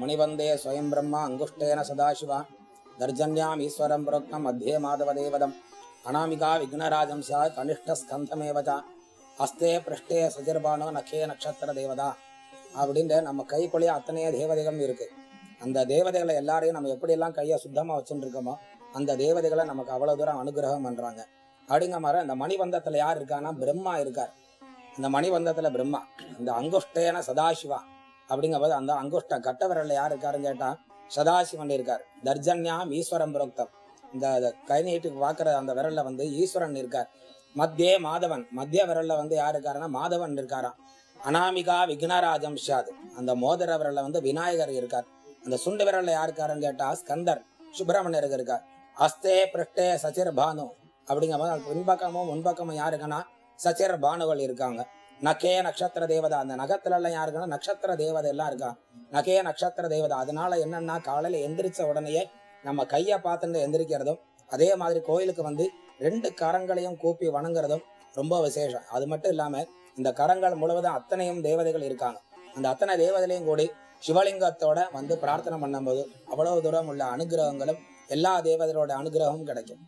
मणिवंदे स्वयं ब्रह्म अंगुष्ठेन सदाशिवा दर्जन्याम ईश्वरं प्रोक्तं मध्ये माधवदेवदम् अनामिका विघ्नराजं स्यात् कनिष्ठस्कन्धमेव च हस्ते पृष्ठे सजिर्बाणो नखे नक्षत्र देवदा அப்படின்ற நம்ம கைக்குள்ளேயே அத்தனைய தேவதைகள் இருக்கு. அந்த தேவதைகளை எல்லாரையும் நம்ம எப்படியெல்லாம் கையை சுத்தமாக வச்சுட்டு இருக்கோமோ அந்த தேவதைகளை நமக்கு அவ்வளோ தூரம் அனுகிரகம் பண்ணுறாங்க. அப்படிங்கிற மாதிரி அந்த மணிபந்தத்தில் யார் இருக்கான்னா பிரம்மா இருக்கார். இந்த மணிபந்தத்தில் பிரம்மா, இந்த அங்குஷ்டேன சதாசிவா அப்படிங்கும்போது அந்த அங்குஷ்ட கட்ட விரலில் யார் இருக்காருன்னு கேட்டால் சதாசிவன் இருக்கார். தர்ஜன்யாம் ஈஸ்வரம் புரோக்தம், இந்த கை நீட்டுக்கு பார்க்குற அந்த விரலில் வந்து ஈஸ்வரன் இருக்கார். மத்தியே மாதவன், மத்திய விரலில் வந்து யார் இருக்காருன்னா மாதவன் இருக்காராம். அனாமிகா விக்னராஜம் ஷாத், அந்த மோதிர விரலில் வந்து விநாயகர் இருக்கார். அந்த சுண்டு விரலில் யார் இருக்காருன்னு கேட்டால் ஸ்கந்தர் சுப்பிரமணியர் இருக்கார். அஸ்தே பிருஷ்டே சச்சிர் பானு அப்படிங்கும்போது பின்பக்கமும் முன்பக்கமும் யாருக்குன்னா சச்சிர் பானுகள் இருக்காங்க. நகே நட்சத்திர தேவதா, அந்த நகத்துல எல்லாம் யாருக்குன்னா நட்சத்திர தேவதை எல்லாம் இருக்கா. நகே நட்சத்திர தேவதா. அதனால என்னன்னா காலையில எந்திரிச்ச உடனேயே நம்ம கையை பார்த்துட்டு எந்திரிக்கிறதும், அதே மாதிரி கோயிலுக்கு வந்து 2 கரங்களையும் கூப்பி வணங்குறதும் ரொம்ப விசேஷம். அது மட்டும் இல்லாம இந்த கரங்கள் முழுவதும் அத்தனையும் தேவதைகள் இருக்காங்க. அந்த அத்தனை தேவதைகளையும் கூடி சிவலிங்கத்தோட வந்து பிரார்த்தனை பண்ணும்போது அவ்வளவு தூரம் உள்ள அனுகிரகங்களும் எல்லா தேவதைகளோட அனுகிரகமும் கிடைக்கும்.